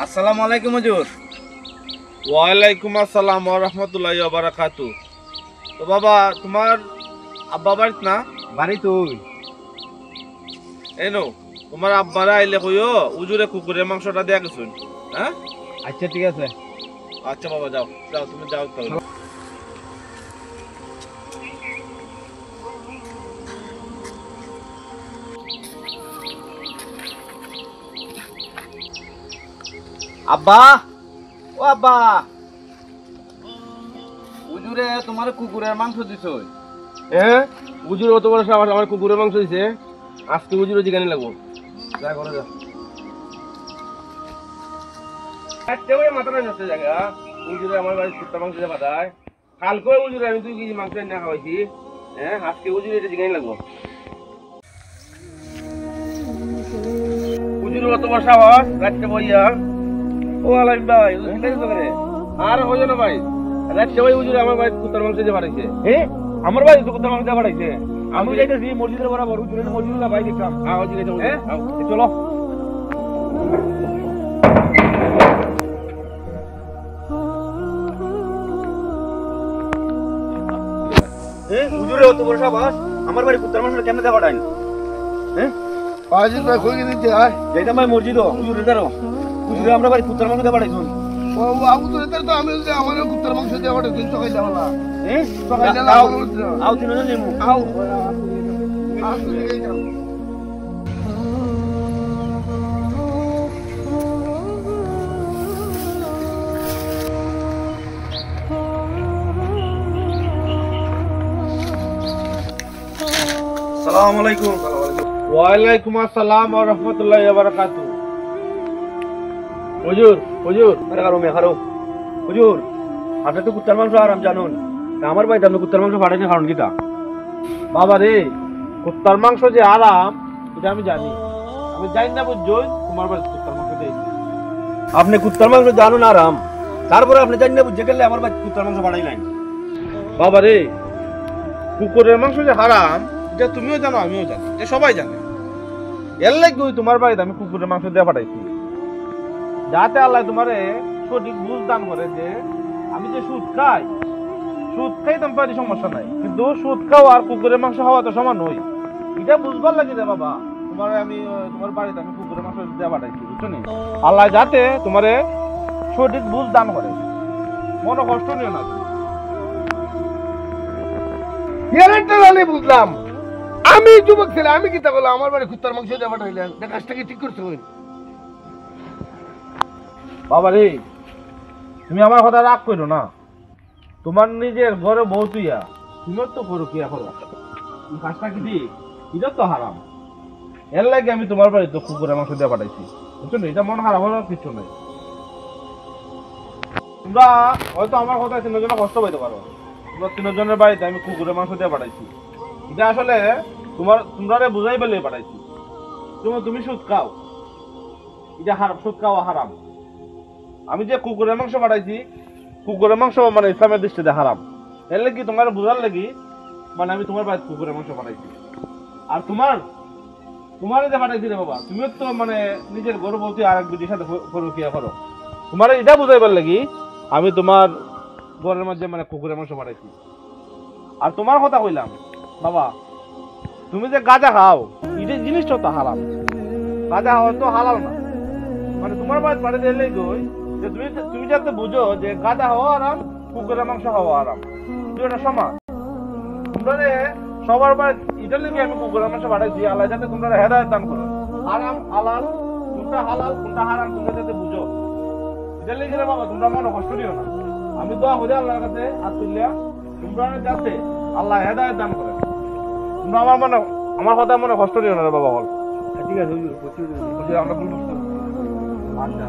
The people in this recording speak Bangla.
আসসালামু আলাইকুম হুজুর। ওয়ালাইকুম আসসালাম ওয়া রাহমাতুল্লাহি ওয়া বারাকাতু। তো বাবা তোমার আব্বা বাড়িত না? বাড়ি তুই এনো তোমার আব্বারা আইলে কইও উজুরে কুকুরের মাংসটা দেয়া গেছুন। হ্যাঁ আচ্ছা ঠিক আছে। আচ্ছা বাবা যাও যাও তুমি যাও তাহলে। আব্বা, ও আব্বা, হুজুরে তোমার কুকুরের মাংস দিছ। হ্যাঁ উজুর অত বড় সাবাস আমার কুকুরের মাংস দিছে। আজকে উজুর জিগানি লাগবো। যা করে যা আজকে ওই মাথা নাই নষ্ট জায়গা উজুরে আমার বাড়ি কুত্তা মাংস দিয়ে পাঠায়। কালকে উজুরে আমি 2 কেজি মাংস না খাওয়াইছি। হ্যাঁ আজকে উজুরে এটা জিগানি লাগবো। উজুর অত বড় সাবাস রাখতে বইয়া ও আলাই ভাই জিগানি তো করে আর হইও না ভাই। রাখতে ভাই উজুরে আমার বাড়ি কুত্তার মাংস দিয়ে পাঠাইছে। আমার বাড়ি তো কুত্তার মাংস দিয়ে পাঠাইছে। আমি যাইতেছি মসজিদের বরাবর উজুরে মসজিদে ভাই দেখলাম। হ্যাঁ ওই দিকে চলো হুজুরে অত বড় সাবাস আমার বাড়ি কুত্তার মাংস কেমনে দেওয়া পাঠাইন? পাঁচদিন ভাই কই দিতে হয় যাইতাম ভাই মসজিদ হুজুরে দাঁড়ো। হুজুরে আমরা বাড়ি কুত্তার মাংস দেওয়া পাঠাইছুন। ও আবু তো এদের তো আমি যদি আমার কুত্তার মাংস দিয়ে ওটা দিন সকালে হলা আও তিনজন নেমু। আও আসসালামু আলাইকুম। ওয়ালাইকুম আসসালাম ওয়া রাহমাতুল্লাহি ওয়া বারাকাতু। হুজুর হুজুর হুজুর আপনি তো কুত্তার মাংস আরাম জানুন, আমার বাড়িতে আপনি কুত্তার মাংস পাঠাইনি কারণ কিটা? বাবা রে কুত্তার মাংস যে আরাম এটা আমি জানি। আমি জানি না বুঝছই তোমার বাড়ি কুত্তার মাংস দিয়েছি। আপনি কুত্তার মাংস জানুন আরাম, তারপরে আপনি জানি না বুঝে গেলে আমার বাড়িতে কুত্তার মাংস পাঠাই নাই। বাবা রে কুকুরের মাংস যে হারাম এটা তুমিও জানো আমিও জানি, যে সবাই জানে। এর লাগি তোমার বাড়িতে আমি কুকুরের মাংস দিয়ে পাঠাইছি, যাতে আল্লাহ তোমারে সঠিক বুঝ দান করে যে আমি যে সুদ খাই তোমার পারি সমস্যা নাই, কিন্তু সুদ খাওয়া আর কুকুরের মাংস খাওয়া তো সমান নই। এটা বুঝবার লাগে রে বাবা। তোমার বাড়িতে আমি কুকুরের মাংস দিয়ে পাঠাইছি, বুঝছো নি? আল্লাহ যাতে তোমারে সঠিক বুঝ দান করে, মনে কষ্ট নিও না। বুঝলাম আমি যুবক ছেলে, আমি কি তা বললাম আমার বাড়ি কুত্তার মাংস দিয়ে পাঠাইলেন, কাজটা কি ঠিক করতে হবে? বাবা রে তুমি আমার কথা রাগ করো না। তোমার নিজের ঘরে বউ তুইয়া তুমিও তো করো কি এখন কাজটা কি ঠিক? এটা তো হারাম। এর লাগে আমি তোমার বাড়ি তো কুকুরের মাংস দিয়ে পাঠাইছি, বুঝছো না? এটা মন হারাম হওয়ার কিছু নেই। তোমরা হয়তো আমার কথা তিনজনে কষ্ট পাইতে পারো, তোমরা তিনজনের বাড়িতে আমি কুকুরের মাংস দিয়ে পাঠাইছি। এটা আসলে তোমরা বুঝাই পেলে পাঠাইছি। তুমি সুদ খাও, এটা হারাম, সুদ খাওয়া হারাম। আমি যে কুকুরের মাংস পাঠাইছি, কুকুরের মাংস মানে ইসলামের দৃষ্টিতে হারাম। এর লাগি তোমার বুঝার লাগি মানে আমি তোমার বাড়িতে কুকুরের মাংস পাঠাইছি। আর তোমার যে পাঠাইছি রে বাবা, তুমিও তো মানে নিজের গর্ভবতী আর এক বিটির সাথে ফরকিয়া করো। তোমার এটা বুঝাইবার লাগি আমি তোমার ঘরের মধ্যে মানে কুকুরের মাংস পাঠাইছি। আর তোমার কথা কইলাম বাবা, তুমি যে গাঁজা খাও এটা জিনিসটা তো হারাম। গাঁজা খাওয়া তো হালাল না। মানে তোমার বাড়িতে পাঠাতে এলেই কই যে তুমি যাতে বুঝো যে গাঁজা হওয়া আরাম, কুকুরের মাংস খাওয়া আরাম, দুটো সমান। তোমরা সবার বাড়ি এটার লেগে আমি কুকুরের মাংস পাঠাইছি, আল্লাহ যাতে তোমরা হেদায়েত দান করো। হারাম হালাল কোনটা হারাম তোমরা যাতে বুঝো, এটার লেগে রে বাবা তোমরা মনে কষ্ট দিও না। আমি দোয়া করি আল্লাহর কাছে হাত তুলিয়া তোমরা যাতে আল্লাহ হেদায়েত দান করে। তোমরা আমার কথা মনে কষ্ট দিও না রে বাবা। বল ঠিক আছে, আমরা ভুল বুঝতে। আচ্ছা